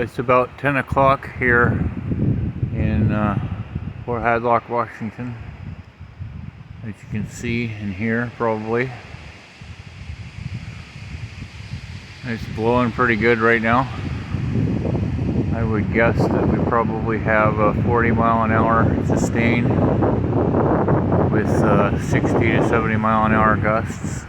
It's about 10 o'clock here in Fort Hadlock, Washington, as you can see and hear probably. It's blowing pretty good right now. I would guess that we probably have a 40-mile-an-hour sustained with 60 to 70-mile-an-hour gusts.